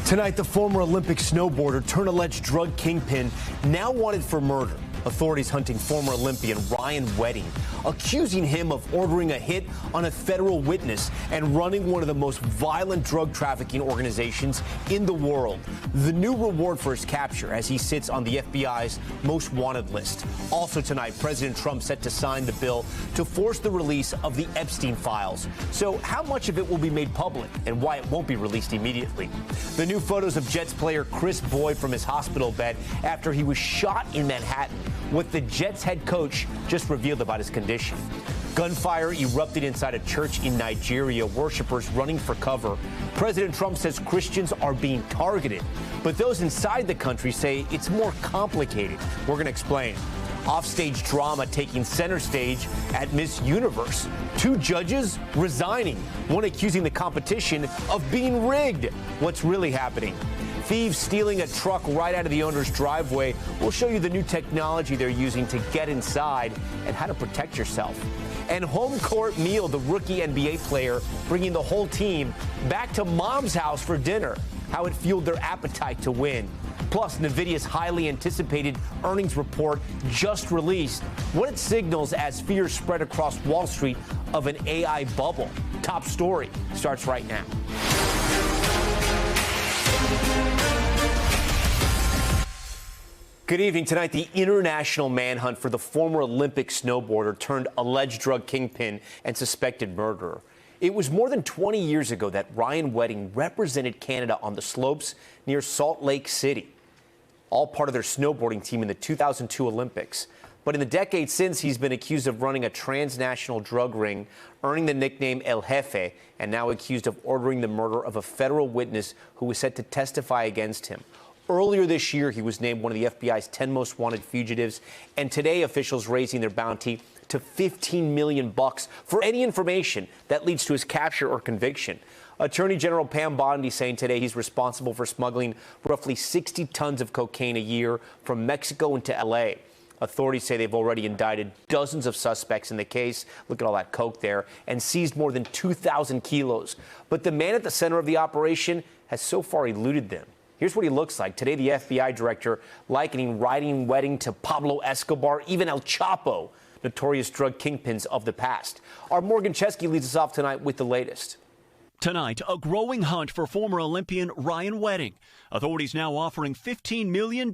Tonight, the former Olympic snowboarder turned alleged drug kingpin now wanted for murder. Authorities hunting former Olympian Ryan Wedding, accusing him of ordering a hit on a federal witness and running one of the most violent drug trafficking organizations in the world. The new reward for his capture as he sits on the FBI's most wanted list. Also tonight, President Trump set to sign the bill to force the release of the Epstein files. So how much of it will be made public and why it won't be released immediately? The new photos of Jets player Kris Boyd from his hospital bed after he was shot in Manhattan. What the Jets head coach just revealed about his condition. Gunfire erupted inside a church in Nigeria, worshipers running for cover. President Trump says Christians are being targeted, but those inside the country say it's more complicated. We're going to explain. Offstage drama taking center stage at Miss Universe. Two judges resigning, one accusing the competition of being rigged. What's really happening? Thieves stealing a truck right out of the owner's driveway. We'll show you the new technology they're using to get inside and how to protect yourself. And home court meal, the rookie NBA player bringing the whole team back to mom's house for dinner. How it fueled their appetite to win. Plus, Nvidia's highly anticipated earnings report just released. What it signals as fears spread across Wall Street of an AI bubble. Top story starts right now. Good evening. Tonight, the international manhunt for the former Olympic snowboarder turned alleged drug kingpin and suspected murderer. It was more than 20 years ago that Ryan Wedding represented Canada on the slopes near Salt Lake City, all part of their snowboarding team in the 2002 Olympics. But in the decades since, he's been accused of running a transnational drug ring, earning the nickname El Jefe, and now accused of ordering the murder of a federal witness who was set to testify against him. Earlier this year, he was named one of the FBI's 10 most wanted fugitives, and today officials raising their bounty to $15 million for any information that leads to his capture or conviction. Attorney General Pam Bondi saying today he's responsible for smuggling roughly 60 tons of cocaine a year from Mexico into L.A. Authorities say they've already indicted dozens of suspects in the case. Look at all that coke there, and seized more than 2,000 kilos. But the man at the center of the operation has so far eluded them. Here's what he looks like. Today, the FBI director likening Ryan Wedding to Pablo Escobar, even El Chapo, notorious drug kingpins of the past. Our Morgan Chesky leads us off tonight with the latest. Tonight, a growing hunt for former Olympian Ryan Wedding. Authorities now offering $15 million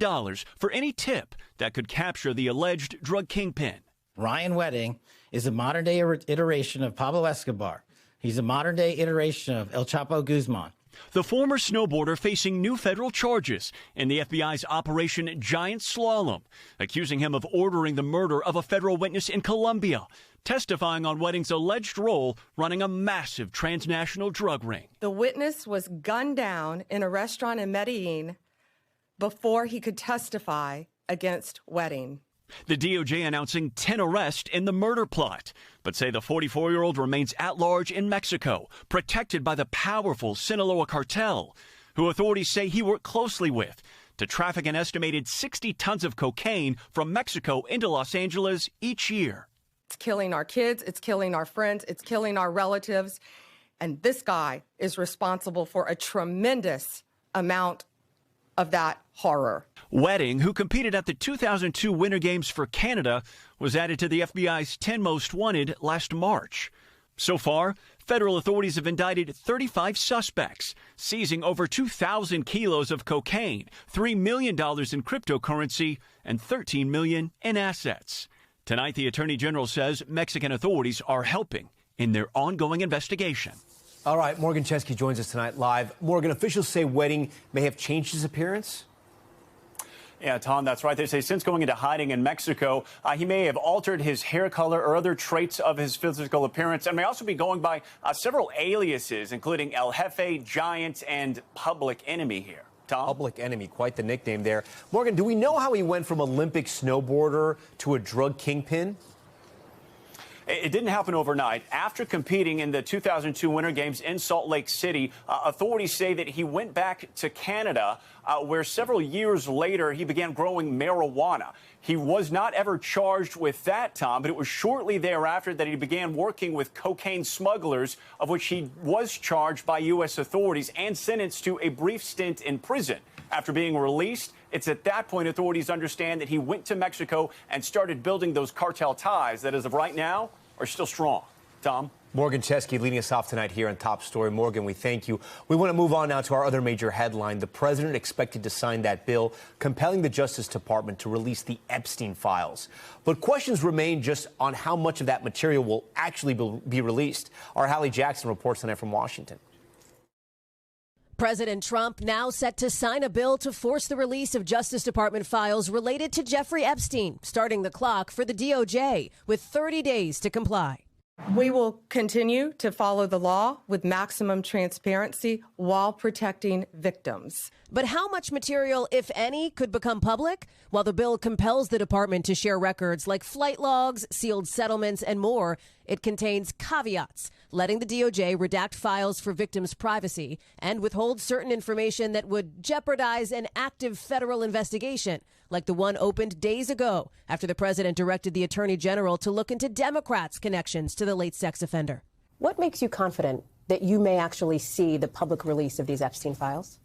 for any tip that could capture the alleged drug kingpin. Ryan Wedding is a modern-day iteration of Pablo Escobar. He's a modern-day iteration of El Chapo Guzman. The former snowboarder facing new federal charges in the FBI's Operation Giant Slalom, accusing him of ordering the murder of a federal witness in Colombia, testifying on Wedding's alleged role running a massive transnational drug ring. The witness was gunned down in a restaurant in Medellin before he could testify against Wedding. The DOJ announcing 10 arrests in the murder plot, but say the 44-year-old remains at large in Mexico, protected by the powerful Sinaloa cartel, who authorities say he worked closely with to traffic an estimated 60 tons of cocaine from Mexico into Los Angeles each year. It's killing our kids, it's killing our friends, it's killing our relatives, and this guy is responsible for a tremendous amount of that horror. Wedding, who competed at the 2002 Winter Games for Canada, was added to the FBI's 10 most wanted last March. So far, federal authorities have indicted 35 suspects, seizing over 2,000 kilos of cocaine, $3 million in cryptocurrency, and $13 million in assets. Tonight, the Attorney General says Mexican authorities are helping in their ongoing investigation. All right, Morgan Chesky joins us tonight live. Morgan, officials say Wedding may have changed his appearance? Yeah, Tom, that's right. They say since going into hiding in Mexico, he may have altered his hair color or other traits of his physical appearance, and may also be going by several aliases, including El Jefe, Giant, and Public Enemy here. Tom? Public Enemy, quite the nickname there. Morgan, do we know how he went from Olympic snowboarder to a drug kingpin? It didn't happen overnight. After competing in the 2002 Winter Games in Salt Lake City, authorities say that he went back to Canada, where several years later he began growing marijuana. He was not ever charged with that, Tom, but it was shortly thereafter that he began working with cocaine smugglers, of which he was charged by U.S. authorities and sentenced to a brief stint in prison. After being released, it's at that point authorities understand that he went to Mexico and started building those cartel ties that, as of right now, are still strong. Tom? Morgan Chesky leading us off tonight here on Top Story. Morgan, we thank you. We want to move on now to our other major headline. The president expected to sign that bill compelling the Justice Department to release the Epstein files. But questions remain just on how much of that material will actually be released. Our Hallie Jackson reports tonight from Washington. President Trump now set to sign a bill to force the release of Justice Department files related to Jeffrey Epstein, starting the clock for the DOJ with 30 days to comply. We will continue to follow the law with maximum transparency while protecting victims. But how much material, if any, could become public? While the bill compels the department to share records like flight logs, sealed settlements, and more, it contains caveats, letting the DOJ redact files for victims' privacy and withhold certain information that would jeopardize an active federal investigation, like the one opened days ago after the president directed the attorney general to look into Democrats' connections to the late sex offender. What makes you confident that you may actually see the public release of these Epstein files?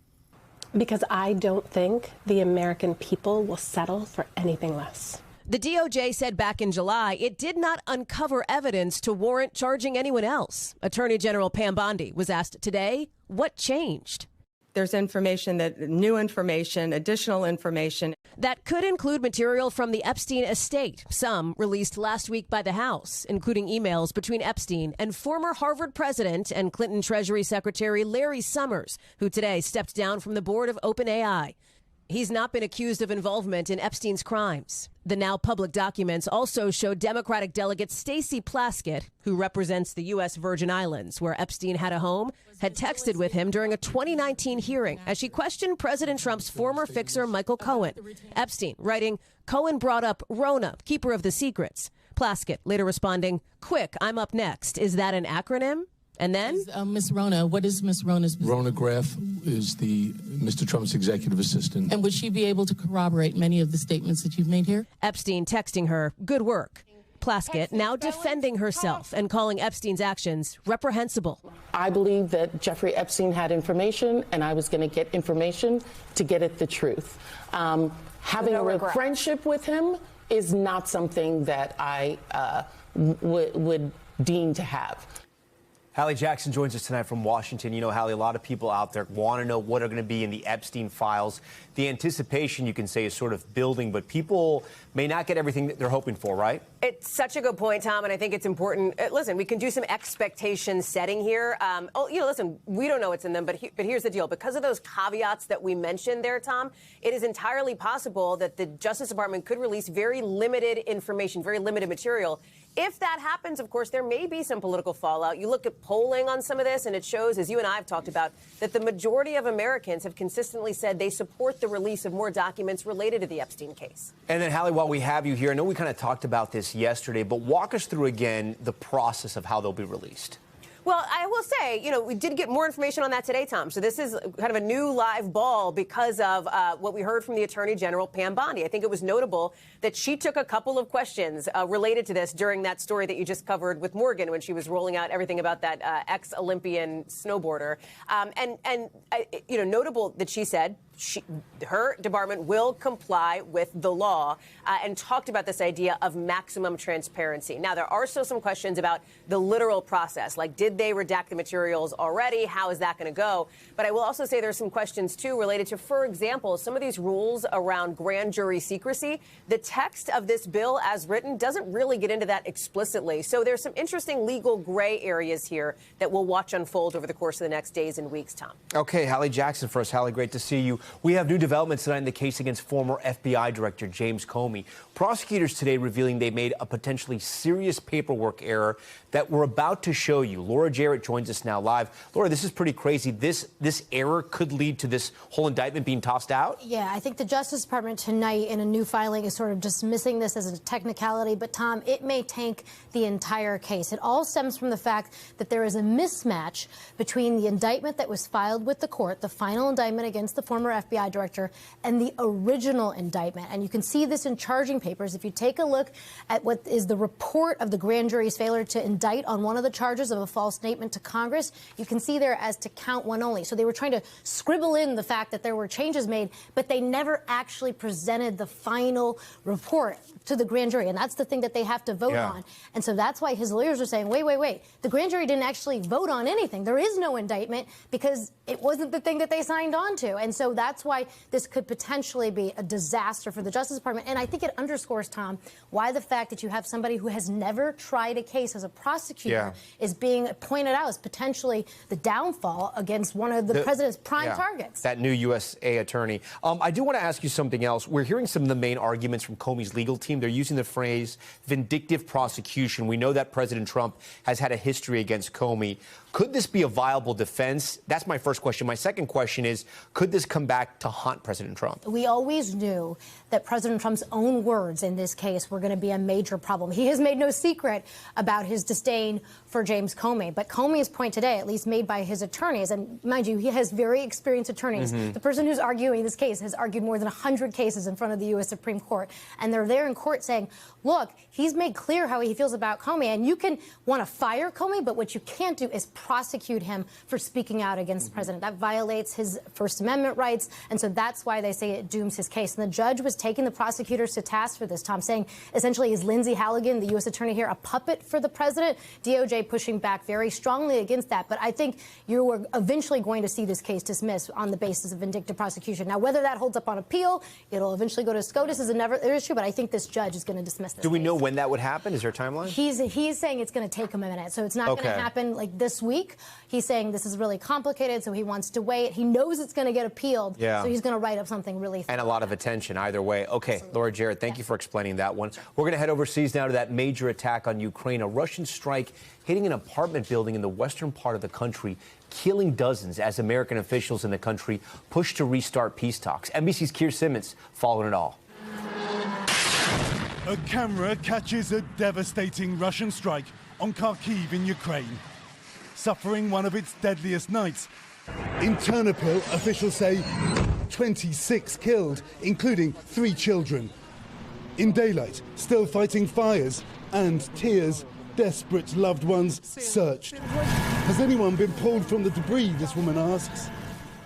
Because I don't think the American people will settle for anything less. The DOJ said back in July it did not uncover evidence to warrant charging anyone else. Attorney General Pam Bondi was asked today, what changed? There's new information, additional information. That could include material from the Epstein estate, some released last week by the House, including emails between Epstein and former Harvard president and Clinton Treasury Secretary Larry Summers, who today stepped down from the board of OpenAI. He's not been accused of involvement in Epstein's crimes. The now public documents also show Democratic delegate Stacey Plaskett, who represents the U.S. Virgin Islands, where Epstein had a home, had texted with him during a 2019 hearing as she questioned President Trump's former fixer Michael Cohen. Epstein writing, Cohen brought up Rona, keeper of the secrets. Plaskett later responding, quick, I'm up next. Is that an acronym? And then Miss Rona, what is Miss Rona's position? Rona Graff is Mr. Trump's executive assistant. And would she be able to corroborate many of the statements that you've made here? Epstein texting her, good work. Plaskett now defending herself and calling Epstein's actions reprehensible. I believe that Jeffrey Epstein had information, and I was going to get information to get at the truth. Having a friendship with him is not something that I would deem to have. Hallie Jackson joins us tonight from Washington. You know, Hallie, a lot of people out there want to know what are going to be in the Epstein files. The anticipation, you can say, is sort of building, but people may not get everything that they're hoping for, right? It's such a good point, Tom, and I think it's important. Listen, we can do some expectation setting here. Listen, we don't know what's in them, but here's the deal. Because of those caveats that we mentioned there, Tom, it is entirely possible that the Justice Department could release very limited information, very limited material. If that happens, of course, there may be some political fallout. You look at polling on some of this, and it shows, as you and I have talked about, that the majority of Americans have consistently said they support the release of more documents related to the Epstein case. And then, Hallie, while we have you here, I know we kind of talked about this yesterday, but walk us through again the process of how they'll be released. Well, I will say, we did get more information on that today, Tom. So this is kind of a new live ball because of what we heard from the Attorney General, Pam Bondi. I think it was notable that she took a couple of questions related to this during that story that you just covered with Morgan when she was rolling out everything about that ex-Olympian snowboarder. Notable that she said her department will comply with the law and talked about this idea of maximum transparency. Now, there are still some questions about the literal process, like did they redact the materials already? How is that going to go? But I will also say there's some questions, too, related to, for example, some of these rules around grand jury secrecy. The text of this bill as written doesn't really get into that explicitly. So there's some interesting legal gray areas here that we'll watch unfold over the course of the next days and weeks, Tom. Okay, Hallie Jackson for us. Hallie, great to see you. We have new developments tonight in the case against former FBI Director James Comey. Prosecutors today revealing they made a potentially serious paperwork error that we're about to show you. Laura Jarrett joins us now live. Laura, this is pretty crazy. This error could lead to this whole indictment being tossed out? Yeah, I think the Justice Department tonight in a new filing is sort of dismissing this as a technicality. But, Tom, it may tank the entire case. It all stems from the fact that there is a mismatch between the indictment that was filed with the court, the final indictment against the former FBI director, and the original indictment. And you can see this in charging papers. If you take a look at what is the report of the grand jury's failure to indict on one of the charges of a false statement to Congress, you can see there as to count one only. So they were trying to scribble in the fact that there were changes made, but they never actually presented the final report to the grand jury. And that's the thing that they have to vote on. And so that's why his lawyers are saying, wait. The grand jury didn't actually vote on anything. There is no indictment because it wasn't the thing that they signed on to. And so that's why this could potentially be a disaster for the Justice Department. And I think it underscores, Tom, why the fact that you have somebody who has never tried a case as a prosecutor is being pointed out as potentially the downfall against one of the president's prime targets. That new USA attorney. I do want to ask you something else. We're hearing some of the main arguments from Comey's legal team. They're using the phrase vindictive prosecution. We know that President Trump has had a history against Comey. Could this be a viable defense? That's my first question. My second question is, could this come back to haunt President Trump? We always knew that President Trump's own words in this case were going to be a major problem. He has made no secret about his disdain for James Comey. But Comey's point today, at least made by his attorneys, and mind you, he has very experienced attorneys. The person who's arguing this case has argued more than 100 cases in front of the U.S. Supreme Court. And they're there in court saying, look, he's made clear how he feels about Comey. And you can want to fire Comey, but what you can't do is prosecute him for speaking out against the president. That violates his First Amendment rights. And so that's why they say it dooms his case. And the judge was taking the prosecutors to task for this, Tom, saying essentially, is Lindsay Halligan, the U.S. attorney here, a puppet for the president? DOJ pushing back very strongly against that. But I think you are eventually going to see this case dismissed on the basis of vindictive prosecution. Now, whether that holds up on appeal, it'll eventually go to SCOTUS is another issue. But I think this judge is going to dismiss this. Do we know when that would happen? Is there a timeline? He's saying it's going to take him a minute. So it's not going to happen like this week. He's saying this is really complicated, so he wants to wait. He knows it's going to get appealed, so he's going to write up something really and a lot of attention either way. Okay, absolutely. Laura Jarrett, thank you for explaining that one. We're going to head overseas now to that major attack on Ukraine, a Russian strike hitting an apartment building in the western part of the country, killing dozens as American officials in the country push to restart peace talks. NBC's Kris Simmons following it all. A camera catches a devastating Russian strike on Kharkiv in Ukraine, suffering one of its deadliest nights. In Ternopil, officials say 26 killed, including 3 children. In daylight, still fighting fires and tears, desperate loved ones searched. Has anyone been pulled from the debris, this woman asks.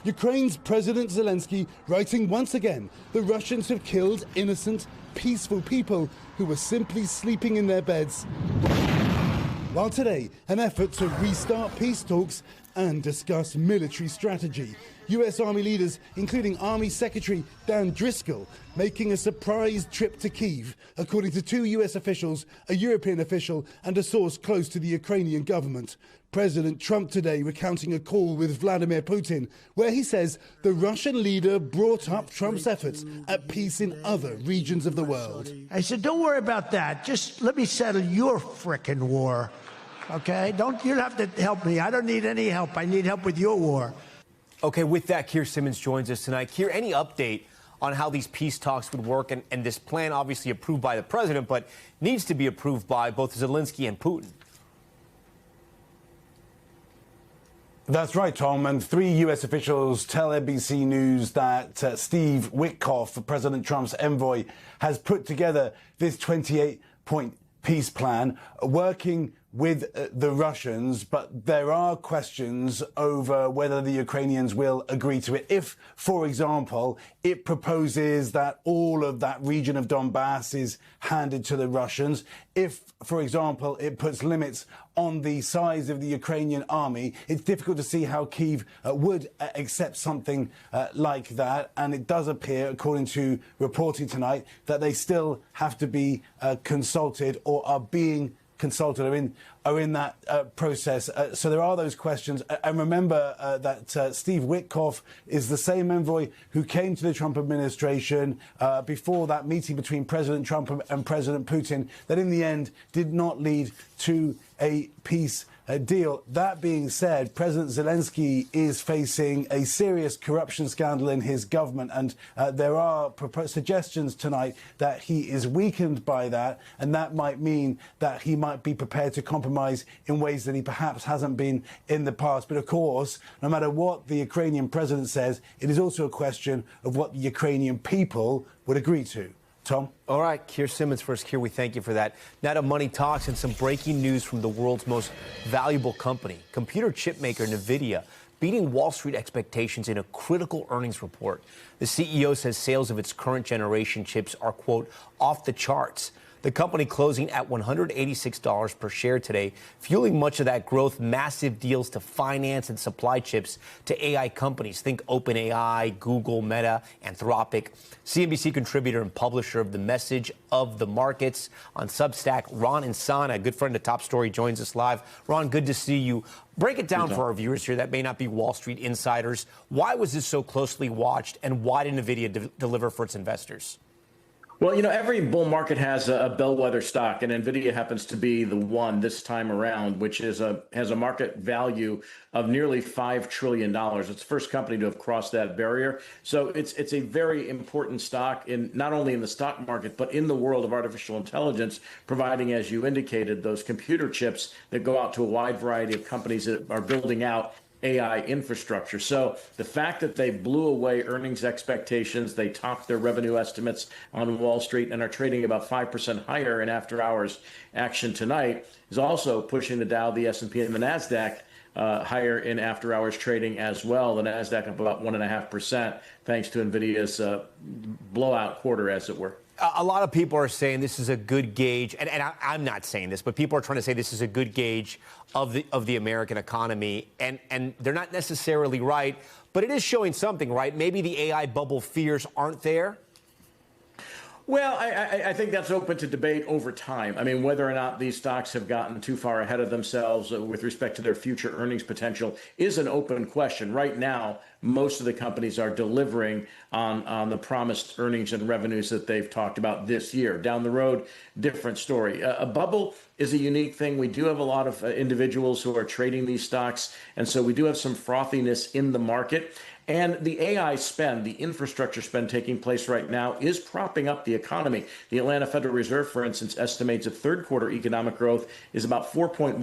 Ukraine's President Zelensky writing once again the Russians have killed innocent, peaceful people who were simply sleeping in their beds. While today, an effort to restart peace talks and discuss military strategy. U.S. Army leaders, including Army Secretary Dan Driscoll, making a surprise trip to Kyiv, according to 2 U.S. officials, a European official and a source close to the Ukrainian government. President Trump today recounting a call with Vladimir Putin, where he says the Russian leader brought up Trump's efforts at peace in other regions of the world. I said, don't worry about that. Just let me settle your frickin' war. Okay? You don't have to help me. I don't need any help. I need help with your war. Okay, with that, Kris Simmons joins us tonight. Kier, any update on how these peace talks would work? And this plan obviously approved by the president, but needs to be approved by both Zelensky and Putin. That's right, Tom. And 3 U.S. officials tell NBC News that Steve Witkoff, President Trump's envoy, has put together this 28-point peace plan, working with the Russians, but there are questions over whether the Ukrainians will agree to it. If, for example, it proposes that all of that region of Donbass is handed to the Russians, if, for example, it puts limits on the size of the Ukrainian army, it's difficult to see how Kyiv would accept something like that. And it does appear, according to reporting tonight, that they still have to be consulted or are being consulted, are in that process. So there are those questions. And remember that Steve Witkoff is the same envoy who came to the Trump administration before that meeting between President Trump and President Putin that in the end did not lead to a peace deal. That being said, President Zelensky is facing a serious corruption scandal in his government, and there are suggestions tonight that he is weakened by that, and that might mean that he might be prepared to compromise in ways that he perhaps hasn't been in the past. But of course, no matter what the Ukrainian president says, it is also a question of what the Ukrainian people would agree to. Tom? All right, Keir Simmons first. Keir, we thank you for that. Now to Money Talks and some breaking news from the world's most valuable company, computer chip maker Nvidia, beating Wall Street expectations in a critical earnings report. The CEO says sales of its current generation chips are, quote, off the charts. The company closing at $186 per share today, fueling much of that growth, massive deals to finance and supply chips to AI companies. Think OpenAI, Google, Meta, Anthropic. CNBC contributor and publisher of The Message of the Markets on Substack, Ron Insana, a good friend of Top Story, joins us live. Ron, good to see you. Break it down for our viewers here that may not be Wall Street insiders. Why was this so closely watched, and why did Nvidia deliver for its investors? Well, you know, every bull market has a bellwether stock, and Nvidia happens to be the one this time around, which has a market value of nearly $5 trillion. It's the first company to have crossed that barrier. So it's a very important stock in not only in the stock market, but in the world of artificial intelligence, providing, as you indicated, those computer chips that go out to a wide variety of companies that are building out AI infrastructure. So the fact that they blew away earnings expectations, they topped their revenue estimates on Wall Street and are trading about 5% higher in after-hours action tonight is also pushing the Dow, the S&P, and the NASDAQ higher in after-hours trading as well. The NASDAQ up about 1.5%, thanks to NVIDIA's blowout quarter, as it were. A lot of people are saying this is a good gauge, and I'm not saying this, but people are trying to say this is a good gauge of the American economy, and they're not necessarily right, but it is showing something, right? Maybe the AI bubble fears aren't there. Well, I think that's open to debate over time. I mean, whether or not these stocks have gotten too far ahead of themselves with respect to their future earnings potential is an open question. Right now, most of the companies are delivering on the promised earnings and revenues that they've talked about this year. Down the road, different story. A bubble is a unique thing. We do have a lot of individuals who are trading these stocks, and so we do have some frothiness in the market. And the AI spend, the infrastructure spend taking place right now is propping up the economy. The Atlanta Federal Reserve, for instance, estimates that third quarter economic growth is about 4.1%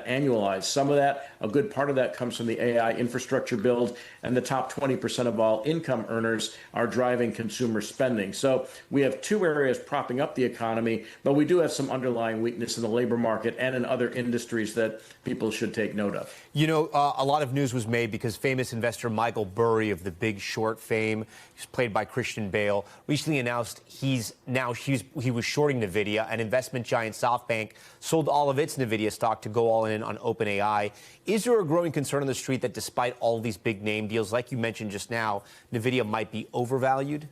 annualized. Some of that, a good part of that comes from the AI infrastructure build, and the top 20% of all income earners are driving consumer spending. So we have two areas propping up the economy, but we do have some underlying weakness in the labor market and in other industries that people should take note of. You know, a lot of news was made because famous investor Michael Burry of The Big Short fame, he's played by Christian Bale, recently announced he was shorting Nvidia, and investment giant SoftBank sold all of its Nvidia stock to go all in on OpenAI. Is there a growing concern on the street that despite all these big name deals, like you mentioned just now, Nvidia might be overvalued?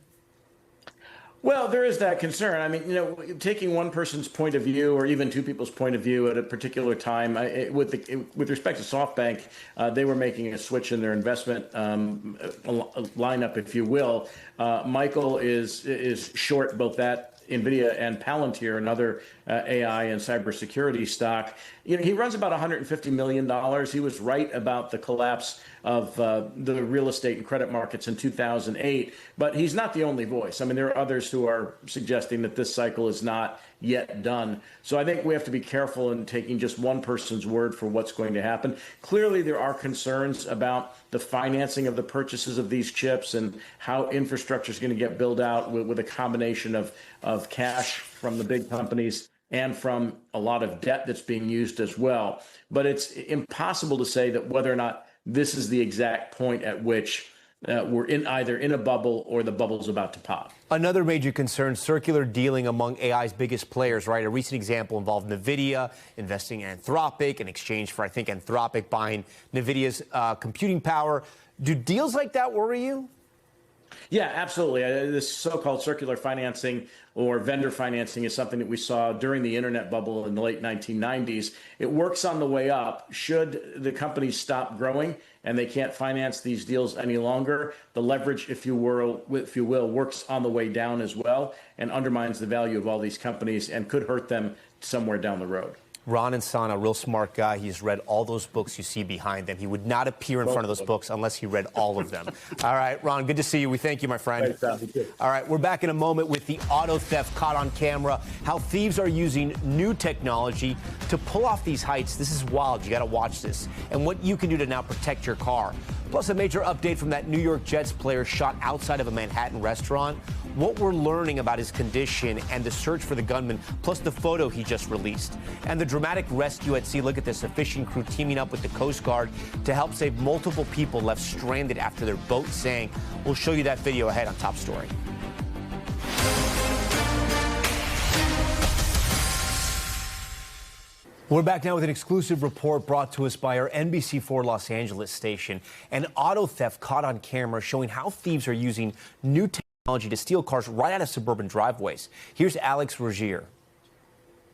Well, there is that concern. I mean, you know, taking one person's point of view or even two people's point of view at a particular time, with respect to SoftBank, they were making a switch in their investment lineup, if you will. Michael is short both that Nvidia and Palantir, another AI and cybersecurity stock. You know, he runs about $150 million. He was right about the collapse of the real estate and credit markets in 2008, but he's not the only voice. I mean, there are others who are suggesting that this cycle is not yet done. So I think we have to be careful in taking just one person's word for what's going to happen. Clearly, there are concerns about the financing of the purchases of these chips and how infrastructure is going to get built out with a combination of cash from the big companies and from a lot of debt that's being used as well. But it's impossible to say that whether or not this is the exact point at which we're either in a bubble or the bubble's about to pop. Another major concern, circular dealing among AI's biggest players, right? A recent example involved Nvidia investing in Anthropic in exchange for, I think, Anthropic buying Nvidia's computing power. Do deals like that worry you? Yeah, absolutely. This so-called circular financing or vendor financing is something that we saw during the internet bubble in the late 1990s. It works on the way up. Should the companies stop growing and they can't finance these deals any longer, the leverage, if you will, works on the way down as well and undermines the value of all these companies and could hurt them somewhere down the road. Ron Insana, a real smart guy. He's read all those books you see behind them. He would not appear in front of those books unless he read all of them. All right, Ron, good to see you. We thank you, my friend. All right, we're back in a moment with the auto theft caught on camera, how thieves are using new technology to pull off these heights. This is wild. You got to watch this. And what you can do to now protect your car. Plus a major update from that New York Jets player shot outside of a Manhattan restaurant. What we're learning about his condition and the search for the gunman, plus the photo he just released. And the dramatic rescue at sea. Look at this, a fishing crew teaming up with the Coast Guard to help save multiple people left stranded after their boat sank. We'll show you that video ahead on Top Story. We're back now with an exclusive report brought to us by our NBC4 Los Angeles station. An auto theft caught on camera showing how thieves are using new technology to steal cars right out of suburban driveways. Here's Alex Rogier.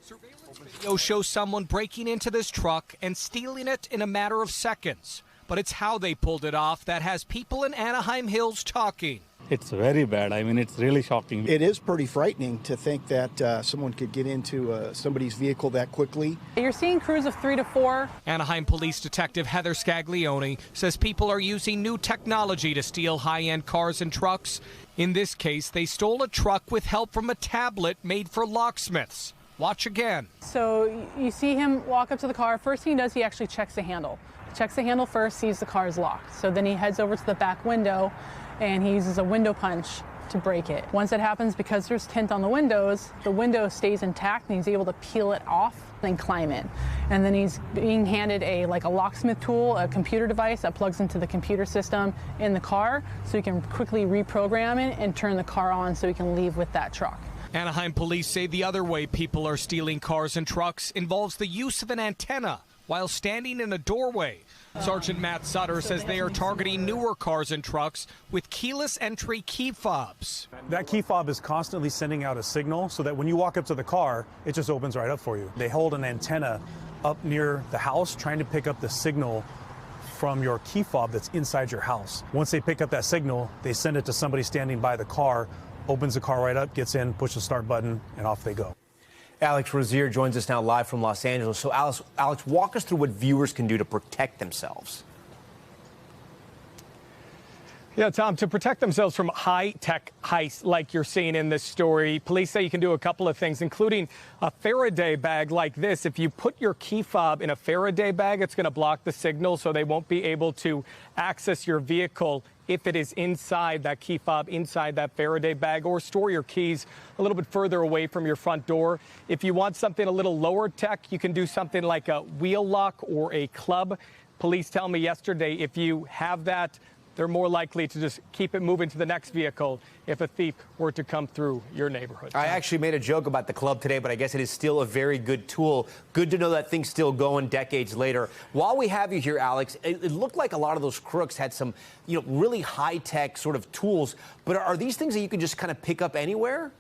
Surveillance video shows someone breaking into this truck and stealing it in a matter of seconds. But it's how they pulled it off that has people in Anaheim Hills talking. It's very bad. I mean, it's really shocking. It is pretty frightening to think that someone could get into somebody's vehicle that quickly. You're seeing crews of 3 to 4. Anaheim Police Detective Heather Scaglione says people are using new technology to steal high-end cars and trucks. In this case, they stole a truck with help from a tablet made for locksmiths. Watch again. So you see him walk up to the car. First thing he does, he actually checks the handle. Checks the handle first, sees the car is locked. So then he heads over to the back window and he uses a window punch to break it. Once it happens, because there's tint on the window stays intact and he's able to peel it off and climb in. And then he's being handed a locksmith tool, a computer device that plugs into the computer system in the car so he can quickly reprogram it and turn the car on so he can leave with that truck. Anaheim police say the other way people are stealing cars and trucks involves the use of an antenna while standing in a doorway. Sergeant Matt Sutter says they are targeting newer cars and trucks with keyless entry key fobs. That key fob is constantly sending out a signal so that when you walk up to the car, it just opens right up for you. They hold an antenna up near the house trying to pick up the signal from your key fob that's inside your house. Once they pick up that signal, they send it to somebody standing by the car, opens the car right up, gets in, pushes the start button, and off they go. Alex Rogier joins us now live from Los Angeles. So, Alex, walk us through what viewers can do to protect themselves. Yeah, Tom, to protect themselves from high-tech heists like you're seeing in this story, police say you can do a couple of things, including a Faraday bag like this. If you put your key fob in a Faraday bag, it's going to block the signal, so they won't be able to access your vehicle if it is inside that key fob, inside that Faraday bag, or store your keys a little bit further away from your front door. If you want something a little lower tech, you can do something like a wheel lock or a club. Police tell me yesterday if you have that, they're more likely to just keep it moving to the next vehicle if a thief were to come through your neighborhood. I actually made a joke about the club today, but I guess it is still a very good tool. Good to know that thing's still going decades later. While we have you here, Alex, it looked like a lot of those crooks had some, really high-tech sort of tools. But are these things that you can just kind of pick up anywhere?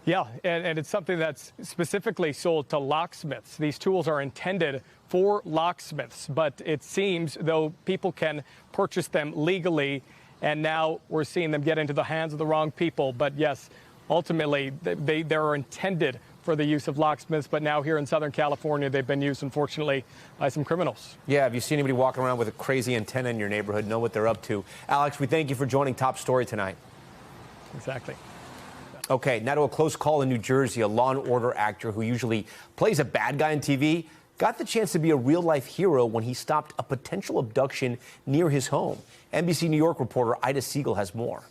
Yeah, and it's something that's specifically sold to locksmiths. These tools are intended for locksmiths, but it seems, though, people can purchase them legally, and now we're seeing them get into the hands of the wrong people. But yes, ultimately, they're intended for the use of locksmiths, but now here in Southern California, they've been used, unfortunately, by some criminals. Yeah, have you seen anybody walking around with a crazy antenna in your neighborhood? Know what they're up to. Alex, we thank you for joining Top Story tonight. Exactly. Okay, now to a close call in New Jersey. A Law & Order actor who usually plays a bad guy on TV got the chance to be a real-life hero when he stopped a potential abduction near his home. NBC New York reporter Ida Siegel has more.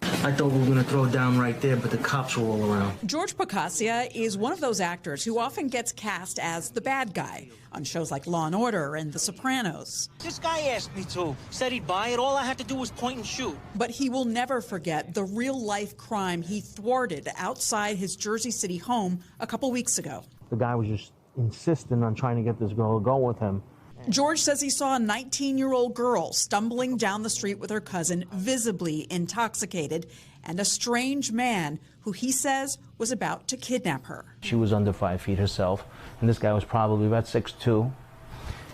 I thought we were going to throw it down right there, but the cops were all around. George Picacia is one of those actors who often gets cast as the bad guy on shows like Law & Order and The Sopranos. This guy asked me to. Said he'd buy it. All I had to do was point and shoot. But he will never forget the real-life crime he thwarted outside his Jersey City home a couple weeks ago. The guy was just insisting on trying to get this girl to go with him. George says he saw a 19-year-old girl stumbling down the street with her cousin, visibly intoxicated, and a strange man who he says was about to kidnap her. She was under 5 feet herself, and this guy was probably about 6'2",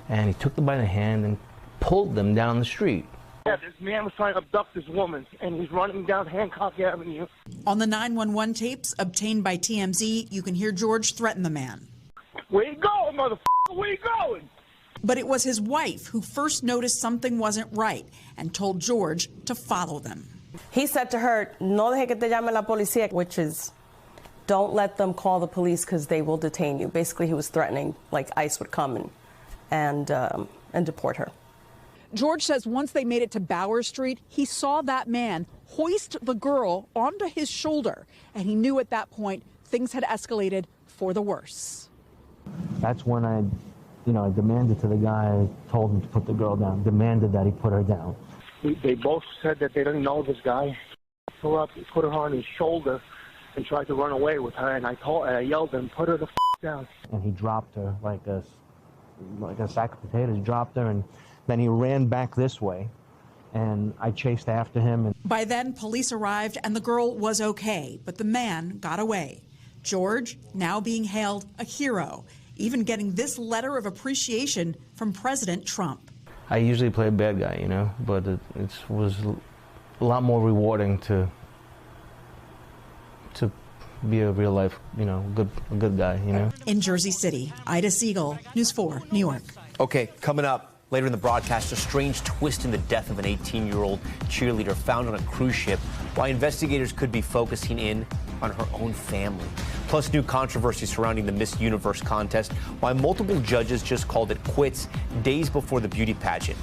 and he took them by the hand and pulled them down the street. Yeah, this man was trying to abduct this woman, and he's running down Hancock Avenue. On the 911 tapes obtained by TMZ, you can hear George threaten the man. Where you going, motherfucker? Where you going? But it was his wife who first noticed something wasn't right and told George to follow them. He said to her, "No deje que te llame la policía," which is, don't let them call the police because they will detain you. Basically, he was threatening like ICE would come and deport her. George says once they made it to Bower Street, he saw that man hoist the girl onto his shoulder, and he knew at that point things had escalated for the worse. That's when I demanded to the guy, told him to put the girl down, demanded that he put her down. They both said that they didn't know this guy. He put her on his shoulder and tried to run away with her, and I yelled at him, put her the down. And he dropped her like a sack of potatoes, dropped her, and then he ran back this way, and I chased after him. And by then, police arrived, and the girl was okay, but the man got away. George, now being hailed a hero, even getting this letter of appreciation from President Trump. I usually play a bad guy, but it was a lot more rewarding to be a real life, good guy, In Jersey City, Ida Siegel, News 4, New York. Okay, coming up later in the broadcast, a strange twist in the death of an 18-year-old cheerleader found on a cruise ship, why investigators could be focusing in on her own family. Plus, new controversy surrounding the Miss Universe contest, why multiple judges just called it quits days before the beauty pageant.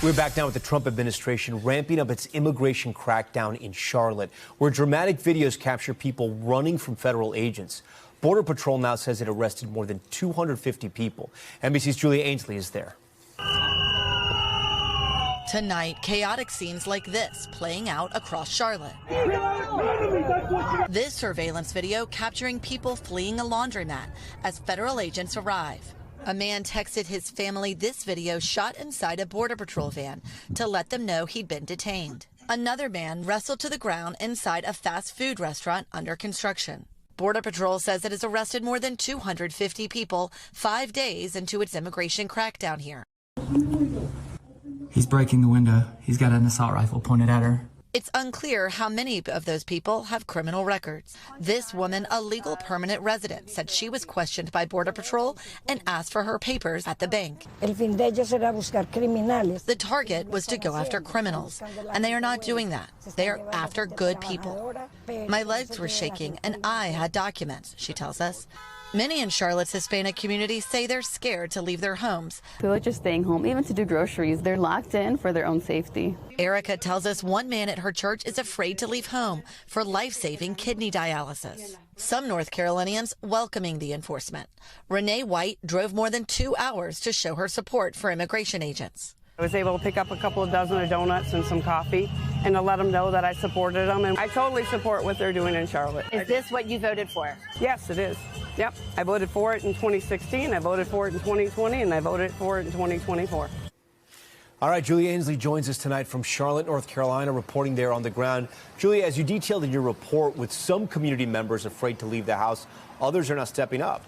We're back now with the Trump administration ramping up its immigration crackdown in Charlotte, where dramatic videos capture people running from federal agents. Border Patrol now says it arrested more than 250 people. NBC's Julia Ainsley is there. Tonight, chaotic scenes like this playing out across Charlotte. This surveillance video capturing people fleeing a laundromat as federal agents arrive. A man texted his family this video shot inside a Border Patrol van to let them know he'd been detained. Another man wrestled to the ground inside a fast food restaurant under construction. Border Patrol says it has arrested more than 250 people 5 days into its immigration crackdown here. He's breaking the window. He's got an assault rifle pointed at her. It's unclear how many of those people have criminal records. This woman, a legal permanent resident, said she was questioned by Border Patrol and asked for her papers at the bank. The target was to go after criminals, and they are not doing that. They are after good people. My legs were shaking, and I had documents, she tells us. Many in Charlotte's Hispanic community say they're scared to leave their homes. People are just staying home, even to do groceries. They're locked in for their own safety. Erica tells us one man at her church is afraid to leave home for life-saving kidney dialysis. Some North Carolinians welcoming the enforcement. Renee White drove more than 2 hours to show her support for immigration agents. I was able to pick up a couple of dozen of donuts and some coffee and to let them know that I supported them. And I totally support what they're doing in Charlotte. Is this what you voted for? Yes, it is. Yep. I voted for it in 2016, I voted for it in 2020, and I voted for it in 2024. All right, Julia Ainsley joins us tonight from Charlotte, North Carolina, reporting there on the ground. Julia, as you detailed in your report, with some community members afraid to leave the house, others are now stepping up.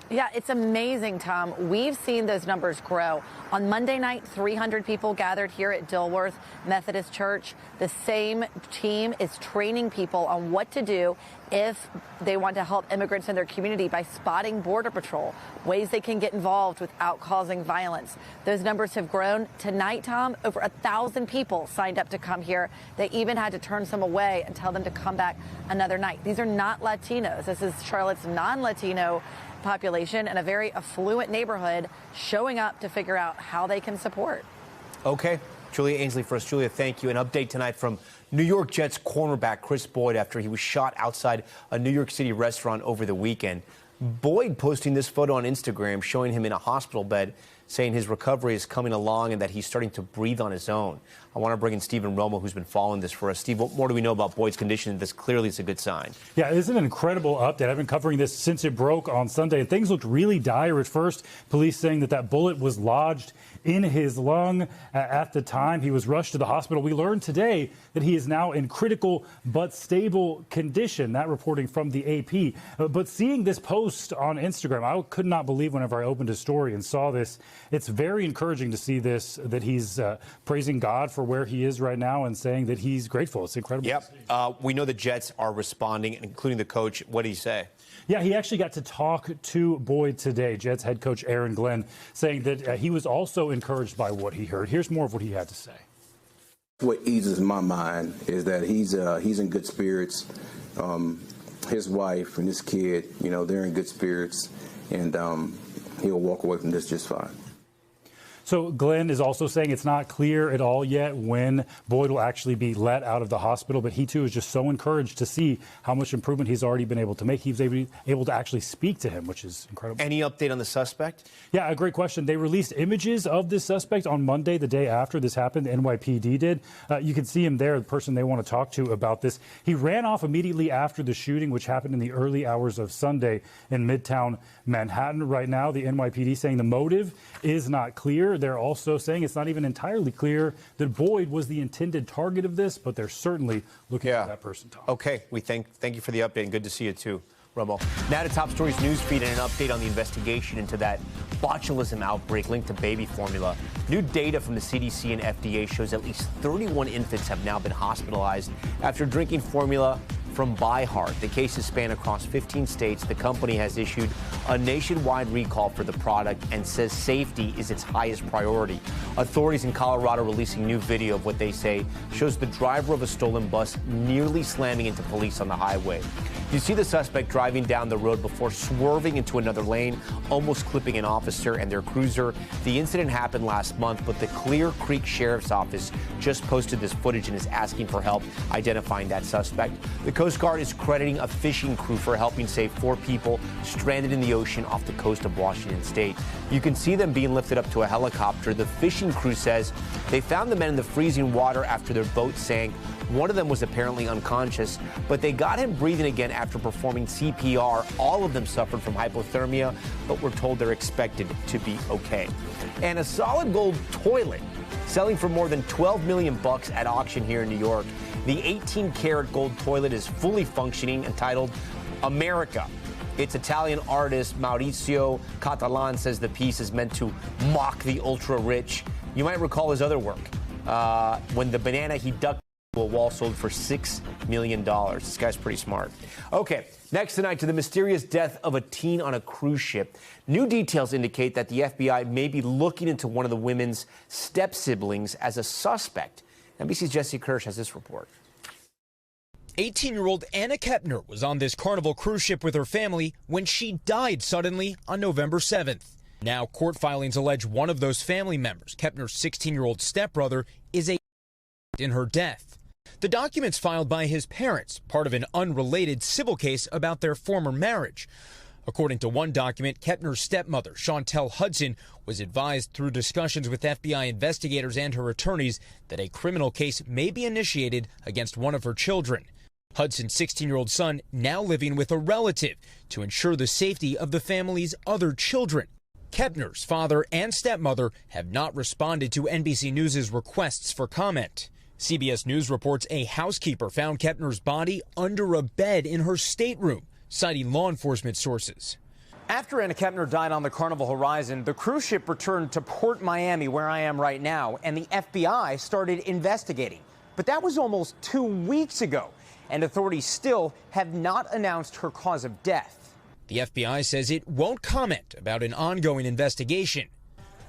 Yeah, it's amazing, Tom. We've seen those numbers grow. On Monday night, 300 people gathered here at Dilworth Methodist Church. The same team is training people on what to do if they want to help immigrants in their community by spotting Border Patrol, ways they can get involved without causing violence. Those numbers have grown. Tonight, Tom, over 1,000 people signed up to come here. They even had to turn some away and tell them to come back another night. These are not Latinos. This is Charlotte's non-Latino population in a very affluent neighborhood showing up to figure out how they can support. Okay. Julia Ainsley first. Julia, thank you. An update tonight from New York Jets cornerback Kris Boyd after he was shot outside a New York City restaurant over the weekend. Boyd posting this photo on Instagram showing him in a hospital bed saying his recovery is coming along and that he's starting to breathe on his own. I want to bring in Stephen Romo, who's been following this for us. Steve, what more do we know about Boyd's condition? This clearly is a good sign. Yeah, it's an incredible update. I've been covering this since it broke on Sunday, and things looked really dire at first. Police saying that bullet was lodged in his lung at the time. He was rushed to the hospital. We learned today that he is now in critical but stable condition. That reporting from the AP. But seeing this post on Instagram, I could not believe whenever I opened his story and saw this. It's very encouraging to see this, that he's praising God for where he is right now and saying that he's grateful. It's incredible. Yep. We know the Jets are responding, including the coach. What did he say? Yeah, he actually got to talk to Boyd today. Jets head coach Aaron Glenn saying that he was also encouraged by what he heard. Here's more of what he had to say. What eases my mind is that he's in good spirits. His wife and his kid, they're in good spirits, and he'll walk away from this just fine. So Glenn is also saying it's not clear at all yet when Boyd will actually be let out of the hospital, but he too is just so encouraged to see how much improvement he's already been able to make. He's able to actually speak to him, which is incredible. Any update on the suspect? Yeah, a great question. They released images of this suspect on Monday, the day after this happened. The NYPD did. You can see him there, the person they want to talk to about this. He ran off immediately after the shooting, which happened in the early hours of Sunday in Midtown Manhattan. Right now, the NYPD saying the motive is not clear. They're also saying it's not even entirely clear that Boyd was the intended target of this, but they're certainly looking for that person, Tom. Okay, we thank you for the update, and good to see you too, Romo. Now to Top Stories newsfeed and an update on the investigation into that botulism outbreak linked to baby formula. New data from the CDC and FDA shows at least 31 infants have now been hospitalized after drinking formula from ByHeart. The cases span across 15 states. The company has issued a nationwide recall for the product and says safety is its highest priority. Authorities in Colorado releasing new video of what they say shows the driver of a stolen bus nearly slamming into police on the highway. You see the suspect driving down the road before swerving into another lane, almost clipping an officer and their cruiser. The incident happened last month, but the Clear Creek Sheriff's Office just posted this footage and is asking for help identifying that suspect. The Coast Guard is crediting a fishing crew for helping save 4 people stranded in the ocean off the coast of Washington State. You can see them being lifted up to a helicopter. The fishing crew says they found the men in the freezing water after their boat sank. One of them was apparently unconscious, but they got him breathing again after performing CPR. All of them suffered from hypothermia, but we're told they're expected to be okay. And a solid gold toilet selling for more than $12 million at auction here in New York. The 18-karat gold toilet is fully functioning, entitled America. Its Italian artist Maurizio Catalan says the piece is meant to mock the ultra-rich. You might recall his other work, when the banana he ducked a wall sold for $6 million. This guy's pretty smart. Okay, next tonight, to the mysterious death of a teen on a cruise ship. New details indicate that the FBI may be looking into one of the women's step-siblings as a suspect. NBC's Jesse Kirsch has this report. 18-year-old Anna Kepner was on this Carnival cruise ship with her family when she died suddenly on November 7th. Now, court filings allege one of those family members, Kepner's 16-year-old stepbrother, is in her death. The documents filed by his parents, part of an unrelated civil case about their former marriage. According to one document, Kepner's stepmother, Chantel Hudson, was advised through discussions with FBI investigators and her attorneys that a criminal case may be initiated against one of her children. Hudson's 16-year-old son now living with a relative to ensure the safety of the family's other children. Kepner's father and stepmother have not responded to NBC News' requests for comment. CBS News reports a housekeeper found Kepner's body under a bed in her stateroom, citing law enforcement sources. After Anna Kepner died on the Carnival Horizon, the cruise ship returned to Port Miami, where I am right now, and the FBI started investigating. But that was almost 2 weeks ago, and authorities still have not announced her cause of death. The FBI says it won't comment about an ongoing investigation.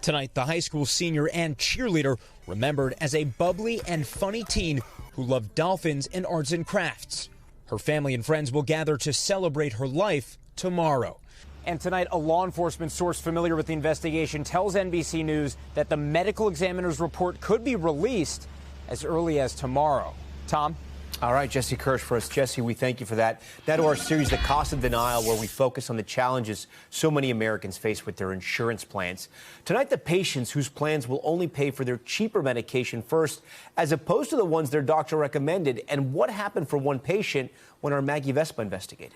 Tonight, the high school senior and cheerleader remembered as a bubbly and funny teen who loved dolphins and arts and crafts. Her family and friends will gather to celebrate her life tomorrow. And tonight, a law enforcement source familiar with the investigation tells NBC News that the medical examiner's report could be released as early as tomorrow. Tom? All right, Jesse Kirsch for us. Jesse, we thank you for that. Now to our series, The Cost of Denial, where we focus on the challenges so many Americans face with their insurance plans. Tonight, the patients whose plans will only pay for their cheaper medication first, as opposed to the ones their doctor recommended, and what happened for one patient when our Maggie Vespa investigated.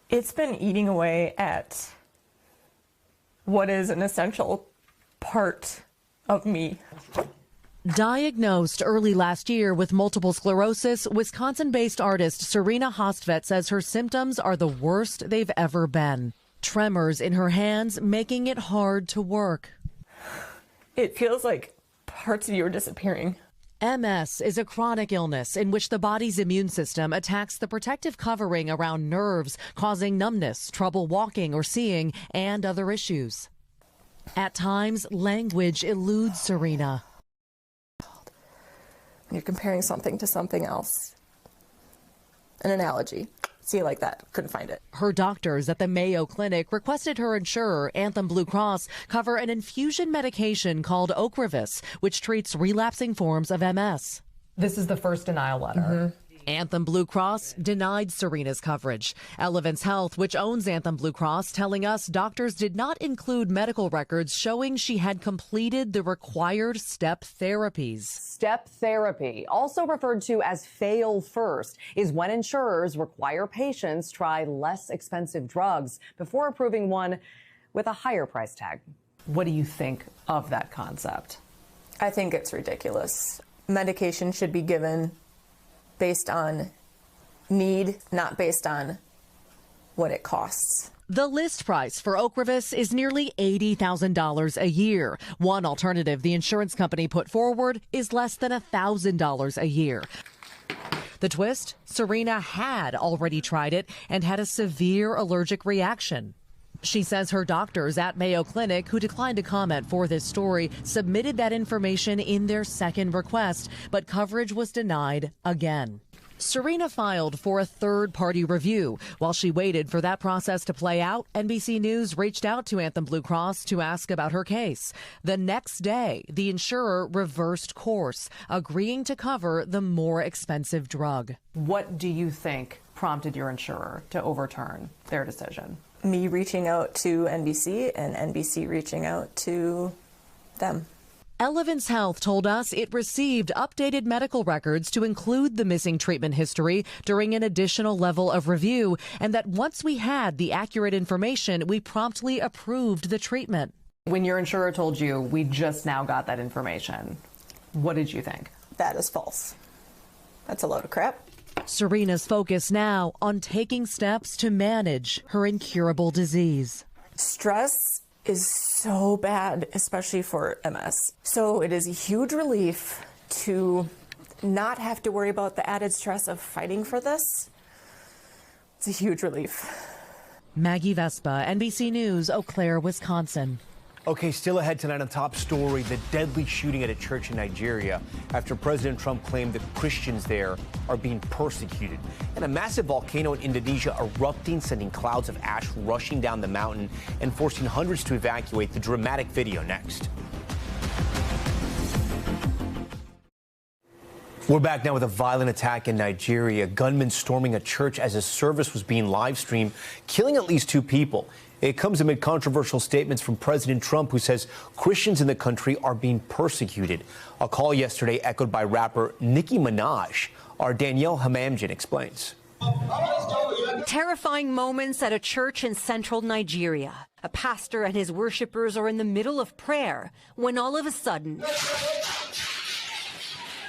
It's been eating away at what is an essential part of me. Diagnosed early last year with multiple sclerosis, Wisconsin-based artist Serena Hostvedt says her symptoms are the worst they've ever been. Tremors in her hands making it hard to work. It feels like parts of you are disappearing. MS is a chronic illness in which the body's immune system attacks the protective covering around nerves, causing numbness, trouble walking or seeing, and other issues. At times, language eludes Serena. You're comparing something to something else. An analogy. See, like that. Couldn't find it. Her doctors at the Mayo Clinic requested her insurer, Anthem Blue Cross, cover an infusion medication called Ocrevus, which treats relapsing forms of MS. This is the first denial letter. Mm-hmm. Anthem Blue Cross denied Serena's coverage. Elevance Health, which owns Anthem Blue Cross, telling us doctors did not include medical records showing she had completed the required step therapies. Step therapy, also referred to as fail first, is when insurers require patients try less expensive drugs before approving one with a higher price tag. What do you think of that concept? I think it's ridiculous. Medication should be given based on need, not based on what it costs. The list price for Ocrevus is nearly $80,000 a year. One alternative the insurance company put forward is less than $1,000 a year. The twist? Serena had already tried it and had a severe allergic reaction. She says her doctors at Mayo Clinic, who declined to comment for this story, submitted that information in their second request, but coverage was denied again. Serena filed for a third-party review. While she waited for that process to play out, NBC News reached out to Anthem Blue Cross to ask about her case. The next day, the insurer reversed course, agreeing to cover the more expensive drug. What do you think prompted your insurer to overturn their decision? Me reaching out to NBC and NBC reaching out to them. Elevance Health told us it received updated medical records to include the missing treatment history during an additional level of review, and that once we had the accurate information, we promptly approved the treatment. When your insurer told you, we just now got that information, what did you think? That is false. That's a load of crap. Serena's focus now on taking steps to manage her incurable disease. Stress is so bad, especially for MS. So it is a huge relief to not have to worry about the added stress of fighting for this. It's a huge relief. Maggie Vespa, NBC News, Eau Claire, Wisconsin. Okay, still ahead tonight on Top Story, the deadly shooting at a church in Nigeria after President Trump claimed that Christians there are being persecuted. And a massive volcano in Indonesia erupting, sending clouds of ash rushing down the mountain and forcing hundreds to evacuate. The dramatic video next. We're back now with a violent attack in Nigeria. Gunmen storming a church as a service was being live streamed, killing at least 2 people. It comes amid controversial statements from President Trump, who says Christians in the country are being persecuted. A call yesterday echoed by rapper Nicki Minaj. Our Danielle Hamamjian explains. Terrifying moments at a church in central Nigeria. A pastor and his worshipers are in the middle of prayer when all of a sudden,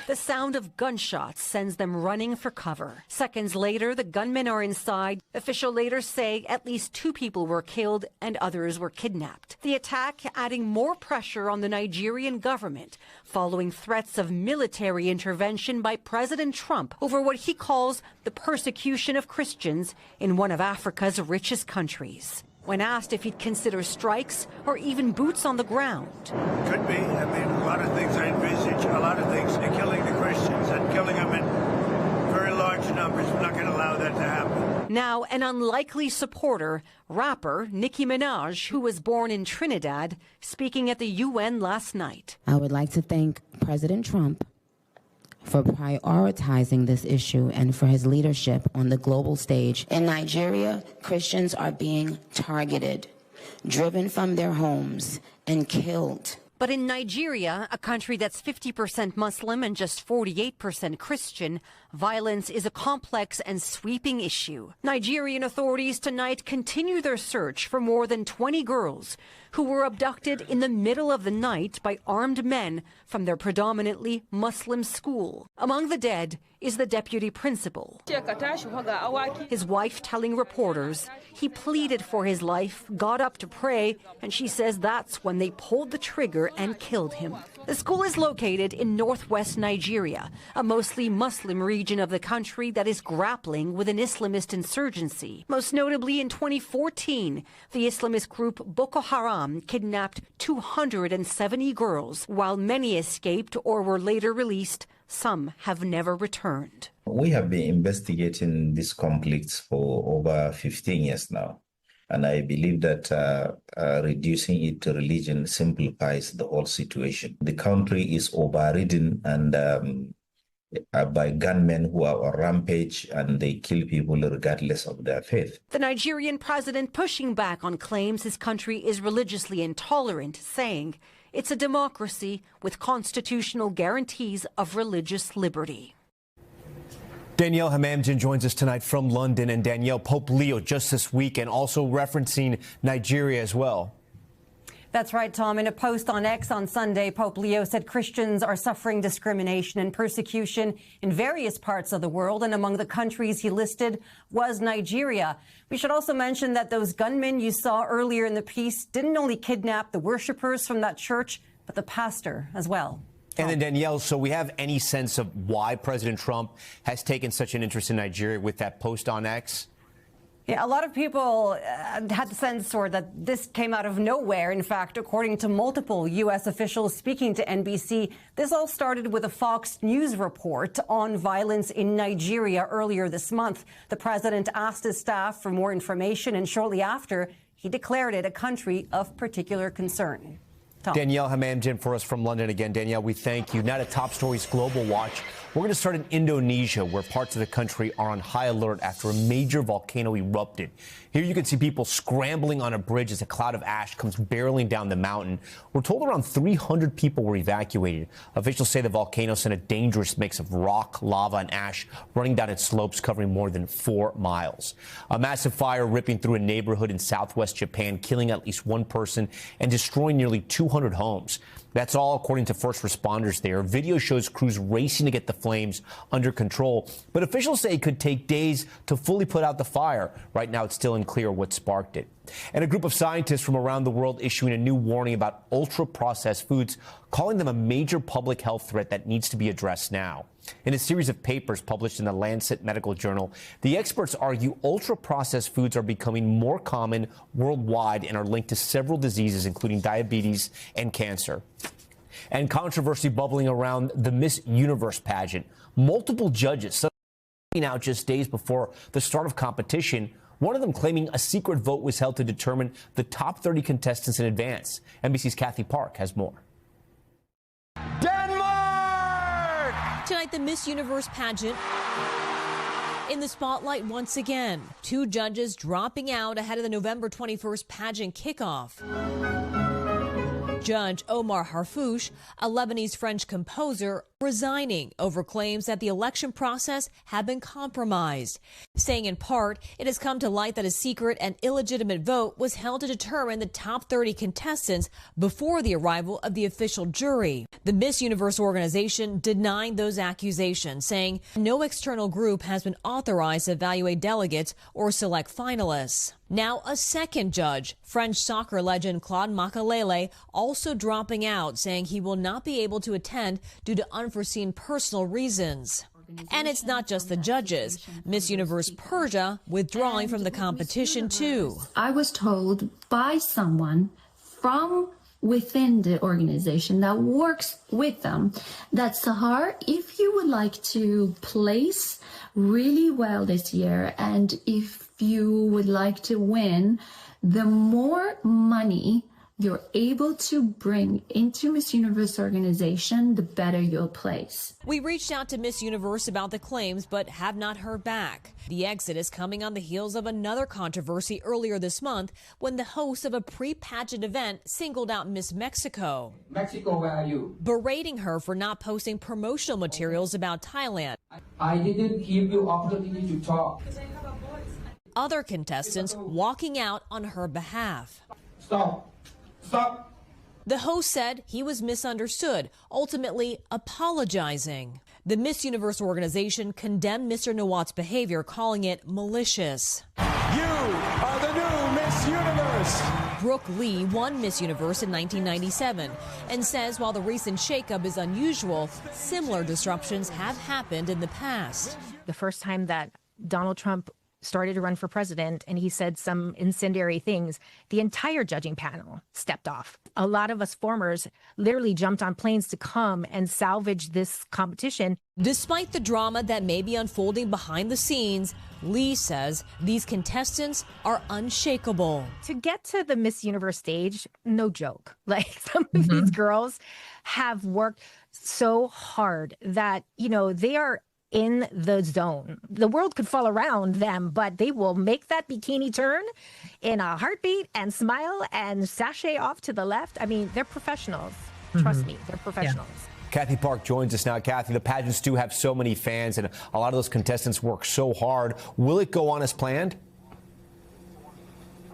the sound of gunshots sends them running for cover. Seconds later, the gunmen are inside. Officials later say at least 2 people were killed and others were kidnapped. The attack adding more pressure on the Nigerian government following threats of military intervention by President Trump over what he calls the persecution of Christians in one of Africa's richest countries. When asked if he'd consider strikes or even boots on the ground. Could be. I mean, a lot of things I envisage, a lot of things. They're killing the Christians and killing them in very large numbers. We're not going to allow that to happen. Now, an unlikely supporter, rapper Nicki Minaj, who was born in Trinidad, speaking at the UN last night. I would like to thank President Trump for prioritizing this issue and for his leadership on the global stage. In Nigeria, Christians are being targeted, driven from their homes, and killed. But in Nigeria, a country that's 50% Muslim and just 48% Christian, violence is a complex and sweeping issue. Nigerian authorities tonight continue their search for more than 20 girls who were abducted in the middle of the night by armed men from their predominantly Muslim school. Among the dead is the deputy principal. His wife telling reporters he pleaded for his life, got up to pray, and she says that's when they pulled the trigger and killed him. The school is located in northwest Nigeria, a mostly Muslim region of the country that is grappling with an Islamist insurgency. Most notably in 2014, the Islamist group Boko Haram kidnapped 270 girls, while many escaped or were later released. Some have never returned. We have been investigating these conflicts for over 15 years now. And I believe that reducing it to religion simplifies the whole situation. The country is overridden and by gunmen who are on rampage, and they kill people regardless of their faith. The Nigerian president pushing back on claims his country is religiously intolerant, saying it's a democracy with constitutional guarantees of religious liberty. Danielle Hamamdin joins us tonight from London. And Danielle, Pope Leo just this week and also referencing Nigeria as well. That's right, Tom. In a post on X on Sunday, Pope Leo said Christians are suffering discrimination and persecution in various parts of the world, and among the countries he listed was Nigeria. We should also mention that those gunmen you saw earlier in the piece didn't only kidnap the worshippers from that church, but the pastor as well. And then, Danielle, so we have any sense of why President Trump has taken such an interest in Nigeria with that post on X? Yeah, a lot of people had the sense or that this came out of nowhere. In fact, according to multiple U.S. officials speaking to NBC, this all started with a Fox News report on violence in Nigeria earlier this month. The president asked his staff for more information, and shortly after, he declared it a country of particular concern. Tom. Danielle Hamamdin for us from London again. Danielle, we thank you. Now to Top Stories Global Watch. We're going to start in Indonesia, where parts of the country are on high alert after a major volcano erupted. Here you can see people scrambling on a bridge as a cloud of ash comes barreling down the mountain. We're told around 300 people were evacuated. Officials say the volcano sent a dangerous mix of rock, lava, and ash running down its slopes, covering more than 4 miles. A massive fire ripping through a neighborhood in southwest Japan, killing at least one person and destroying nearly 200 homes. That's all according to first responders there. Video shows crews racing to get the flames under control, but officials say it could take days to fully put out the fire. Right now, it's still unclear what sparked it. And a group of scientists from around the world issuing a new warning about ultra-processed foods, calling them a major public health threat that needs to be addressed now. In a series of papers published in the Lancet Medical Journal, the experts argue ultra-processed foods are becoming more common worldwide and are linked to several diseases, including diabetes and cancer. And controversy bubbling around the Miss Universe pageant. Multiple judges out just days before the start of competition, one of them claiming a secret vote was held to determine the top 30 contestants in advance. NBC's Kathy Park has more. Tonight, the Miss Universe pageant in the spotlight once again. 2 judges dropping out ahead of the November 21st pageant kickoff. Judge Omar Harfouch, a Lebanese-French composer, resigning over claims that the election process had been compromised, saying in part it has come to light that a secret and illegitimate vote was held to determine the top 30 contestants before the arrival of the official jury. The Miss Universe organization denying those accusations, saying no external group has been authorized to evaluate delegates or select finalists. Now a second judge, French soccer legend Claude Makelele, also dropping out, saying he will not be able to attend due to unforeseen personal reasons. And it's not just the judges. Miss Universe Persia withdrawing from the competition too. I was told by someone from within the organization that works with them that, Sahar, if you would like to place really well this year and if you would like to win, the more money you're able to bring into Miss Universe organization, the better you'll place. We reached out to Miss Universe about the claims, but have not heard back. The exit is coming on the heels of another controversy earlier this month when the host of a pre-pageant event singled out Miss Mexico. Mexico, where are you? Berating her for not posting promotional materials about Thailand. I didn't give you opportunity to talk. Other contestants walking out on her behalf. Stop. Stop. The host said he was misunderstood, ultimately apologizing. The Miss Universe organization condemned Mr. Knueppel's behavior, calling it malicious. You are the new Miss Universe. Brooke Lee won Miss Universe in 1997 and says while the recent shakeup is unusual, similar disruptions have happened in the past. The first time that Donald Trump started to run for president and he said some incendiary things, the entire judging panel stepped off. A lot of us formers literally jumped on planes to come and salvage this competition. Despite the drama that may be unfolding behind the scenes, Lee says these contestants are unshakable. To get to the Miss Universe stage, no joke. Like some of these girls have worked so hard that, you know, they are in the zone. The world could fall around them, but they will make that bikini turn in a heartbeat and smile and sashay off to the left. I mean, they're professionals. Trust me, they're professionals. Yeah. Kathy Park joins us now. Kathy, the pageants do have so many fans, and a lot of those contestants work so hard. Will it go on as planned?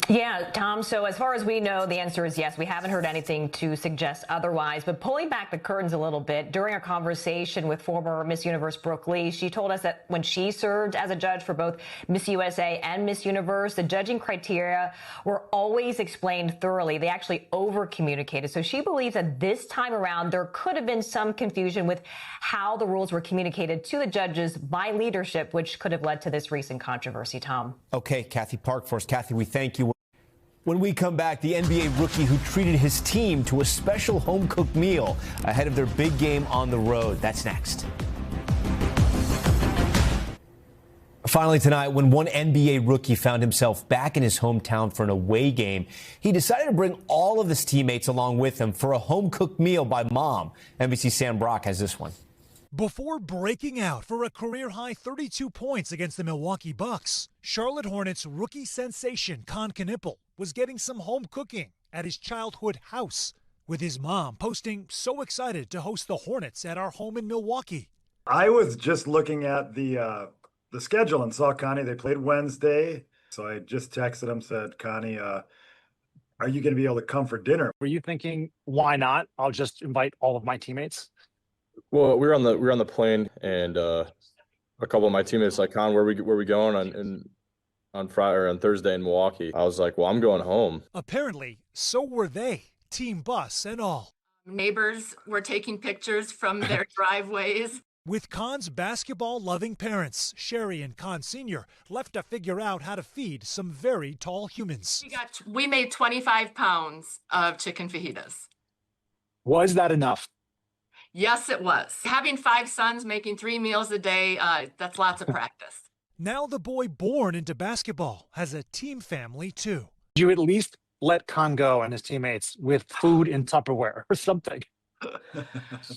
Yeah, Tom, so as far as we know, the answer is yes. We haven't heard anything to suggest otherwise. But pulling back the curtains a little bit, during a conversation with former Miss Universe Brooke Lee, she told us that when she served as a judge for both Miss USA and Miss Universe, the judging criteria were always explained thoroughly. They actually over-communicated. So she believes that this time around, there could have been some confusion with how the rules were communicated to the judges by leadership, which could have led to this recent controversy, Tom. Okay, Kathy Park for us. Kathy, we thank you. When we come back, the NBA rookie who treated his team to a special home-cooked meal ahead of their big game on the road. That's next. Finally tonight, when one NBA rookie found himself back in his hometown for an away game, he decided to bring all of his teammates along with him for a home-cooked meal by mom. NBC's Sam Brock has this one. Before breaking out for a career-high 32 points against the Milwaukee Bucks, Charlotte Hornets rookie sensation Kon Knueppel was getting some home cooking at his childhood house, with his mom posting so excited to host the Hornets at our home in Milwaukee. I was just looking at the schedule and saw Connie. They played Wednesday, so I just texted him, said, Connie, are you going to be able to come for dinner? Were you thinking, why not? I'll just invite all of my teammates. Well, we were on the plane, and a couple of my teammates like, Con, where we going on Friday or on Thursday in Milwaukee? I was like, well, I'm going home. Apparently, so were they, team bus and all. Neighbors were taking pictures from their driveways. With Con's basketball-loving parents, Sherry and Con Sr. left to figure out how to feed some very tall humans. We made 25 pounds of chicken fajitas. Was that enough? Yes, it was. Having 5 sons making 3 meals a day, that's lots of practice. Now the boy born into basketball has a team family, too. Did you at least let Con go and his teammates with food in Tupperware or something?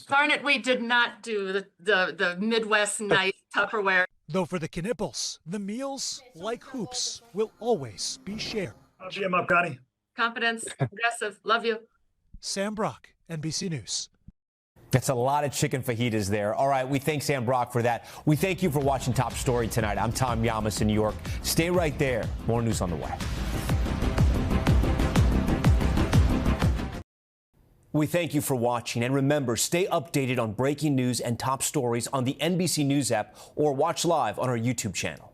Darn it, we did not do the Midwest nice Tupperware. Though for the Knueppels, the meals, like hoops, will always be shared. I'll cheer him up, Connie. Confidence, aggressive, love you. Sam Brock, NBC News. That's a lot of chicken fajitas there. All right, we thank Sam Brock for that. We thank you for watching Top Story tonight. I'm Tom Llamas in New York. Stay right there. More news on the way. We thank you for watching. And remember, stay updated on breaking news and top stories on the NBC News app or watch live on our YouTube channel.